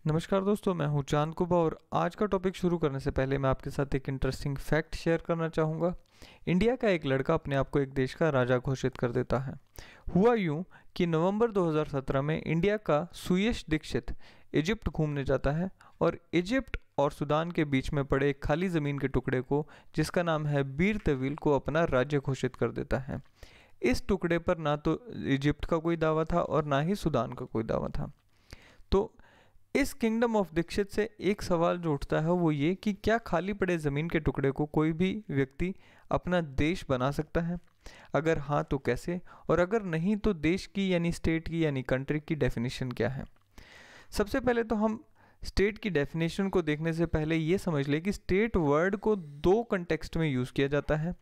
नमस्कार दोस्तों, मैं हूं चांद कुबा और आज का टॉपिक शुरू करने से पहले मैं आपके साथ एक इंटरेस्टिंग फैक्ट शेयर करना चाहूँगा। इंडिया का एक लड़का अपने आप को एक देश का राजा घोषित कर देता है। हुआ यूं कि नवंबर 2017 में इंडिया का सुयश दीक्षित इजिप्ट घूमने जाता है और इजिप्ट और सूडान के बीच में पड़े एक खाली ज़मीन के टुकड़े को, जिसका नाम है बीर तवील, को अपना राज्य घोषित कर देता है। इस टुकड़े पर ना तो इजिप्ट का कोई दावा था और ना ही सूडान का कोई दावा था। तो इस किंगडम ऑफ दीक्षित से एक सवाल जो उठता है वो ये कि क्या खाली पड़े ज़मीन के टुकड़े को कोई भी व्यक्ति अपना देश बना सकता है? अगर हाँ तो कैसे, और अगर नहीं तो देश की यानी स्टेट की यानी कंट्री की डेफिनेशन क्या है? सबसे पहले तो हम स्टेट की डेफिनेशन को देखने से पहले ये समझ लें कि स्टेट वर्ड को दो कंटेक्स्ट में यूज़ किया जाता है।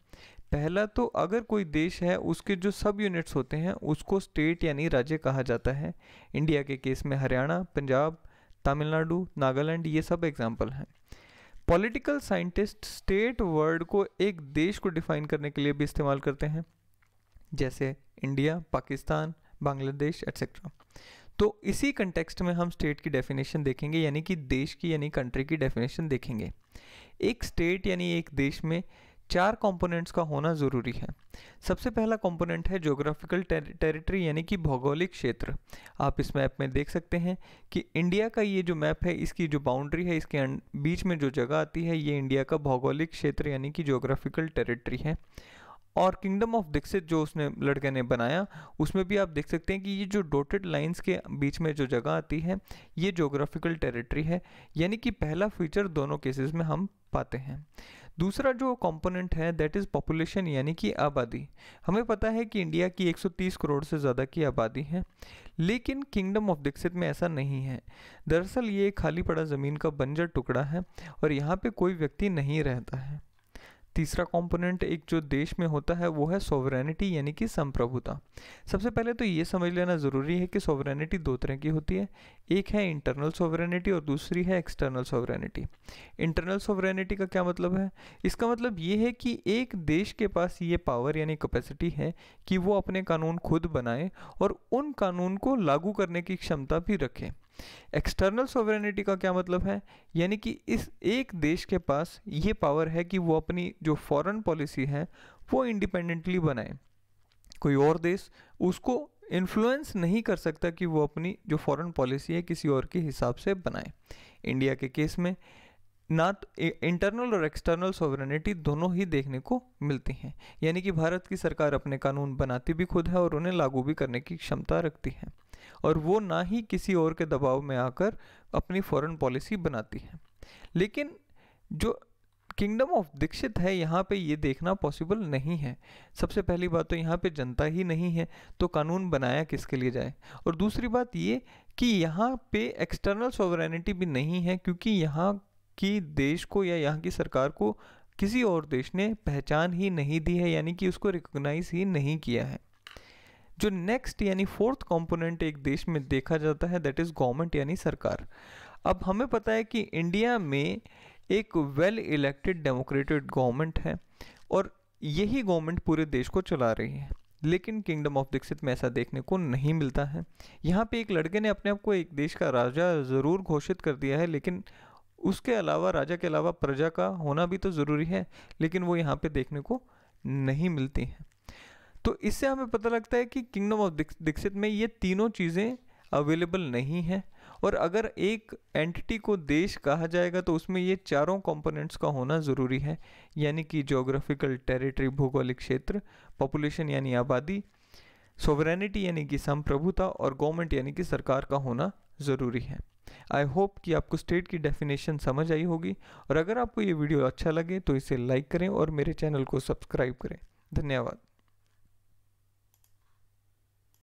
पहला तो अगर कोई देश है उसके जो सब यूनिट्स होते हैं उसको स्टेट यानी राज्य कहा जाता है। इंडिया के केस में हरियाणा, पंजाब, तमिलनाडु, नागालैंड, ये सब एग्जाम्पल हैं। पॉलिटिकल साइंटिस्ट स्टेट वर्ड को एक देश को डिफाइन करने के लिए भी इस्तेमाल करते हैं, जैसे इंडिया, पाकिस्तान, बांग्लादेश एट्सेट्रा। तो इसी कंटेक्स्ट में हम स्टेट की डेफिनेशन देखेंगे, यानी कि देश की यानी कंट्री की डेफिनेशन देखेंगे। एक स्टेट यानी एक देश में चार कंपोनेंट्स का होना ज़रूरी है। सबसे पहला कंपोनेंट है ज्योग्राफिकल टेरिटरी यानी कि भौगोलिक क्षेत्र। आप इस मैप में देख सकते हैं कि इंडिया का ये जो मैप है, इसकी जो बाउंड्री है, इसके बीच में जो जगह आती है, ये इंडिया का भौगोलिक क्षेत्र यानी कि ज्योग्राफिकल टेरिटरी है। और किंगडम ऑफ दीक्षित जो उसने लड़के ने बनाया, उसमें भी आप देख सकते हैं कि ये जो डॉटेड लाइंस के बीच में जो जगह आती है, ये ज्योग्राफिकल टेरिटरी है। यानी कि पहला फीचर दोनों केसेस में हम पाते हैं। दूसरा जो कंपोनेंट है दैट इज़ पॉपुलेशन यानी कि आबादी। हमें पता है कि इंडिया की 130 करोड़ से ज़्यादा की आबादी है, लेकिन किंगडम ऑफ दीक्षित में ऐसा नहीं है। दरअसल ये खाली पड़ा ज़मीन का बंजर टुकड़ा है और यहाँ पे कोई व्यक्ति नहीं रहता है। तीसरा कंपोनेंट एक जो देश में होता है वो है सोवरेनिटी यानी कि संप्रभुता। सबसे पहले तो ये समझ लेना ज़रूरी है कि सोवरेनिटी दो तरह की होती है। एक है इंटरनल सोवरेनिटी और दूसरी है एक्सटर्नल सोवरेनिटी। इंटरनल सोवरेनिटी का क्या मतलब है? इसका मतलब ये है कि एक देश के पास ये पावर यानी कैपेसिटी है कि वो अपने कानून खुद बनाए और उन कानून को लागू करने की क्षमता भी रखे। एक्सटर्नल सोवरेनिटी का क्या मतलब है? यानी कि इस एक देश के पास ये पावर है कि वो अपनी जो फॉरेन पॉलिसी है वो इंडिपेंडेंटली बनाए। कोई और देश उसको इन्फ्लुएंस नहीं कर सकता कि वो अपनी जो फॉरेन पॉलिसी है किसी और के हिसाब से बनाए। इंडिया के केस में ना तो इंटरनल और एक्सटर्नल सोवरेनिटी दोनों ही देखने को मिलती हैं। यानी कि भारत की सरकार अपने कानून बनाती भी खुद है और उन्हें लागू भी करने की क्षमता रखती है, और वो ना ही किसी और के दबाव में आकर अपनी फॉरेन पॉलिसी बनाती है। लेकिन जो किंगडम ऑफ दीक्षित है, यहाँ पे ये देखना पॉसिबल नहीं है। सबसे पहली बात तो यहाँ पे जनता ही नहीं है, तो कानून बनाया किसके लिए जाए। और दूसरी बात ये कि यहाँ पे एक्सटर्नल सोवरेनिटी भी नहीं है, क्योंकि यहाँ की देश को या यहाँ की सरकार को किसी और देश ने पहचान ही नहीं दी है, यानी कि उसको रिकॉग्नाइज ही नहीं किया है। जो नेक्स्ट यानी फोर्थ कंपोनेंट एक देश में देखा जाता है दैट इज़ गवर्नमेंट यानी सरकार। अब हमें पता है कि इंडिया में एक वेल इलेक्टेड डेमोक्रेटेड गवर्नमेंट है और यही गवर्नमेंट पूरे देश को चला रही है। लेकिन किंगडम ऑफ दीक्षित में ऐसा देखने को नहीं मिलता है। यहाँ पे एक लड़के ने अपने आप को एक देश का राजा ज़रूर घोषित कर दिया है, लेकिन उसके अलावा, राजा के अलावा प्रजा का होना भी तो ज़रूरी है, लेकिन वो यहाँ पे देखने को नहीं मिलती हैं। तो इससे हमें पता लगता है कि किंगडम ऑफ दीक्षित में ये तीनों चीज़ें अवेलेबल नहीं हैं, और अगर एक एंटिटी को देश कहा जाएगा तो उसमें ये चारों कंपोनेंट्स का होना ज़रूरी है। यानी कि ज्योग्राफिकल टेरिटरी भौगोलिक क्षेत्र, पॉपुलेशन यानी आबादी, सोवरेनिटी यानी कि संप्रभुता, और गवर्नमेंट यानी कि सरकार का होना ज़रूरी है। आई होप कि आपको स्टेट की डेफिनेशन समझ आई होगी, और अगर आपको ये वीडियो अच्छा लगे तो इसे लाइक करें और मेरे चैनल को सब्सक्राइब करें। धन्यवाद।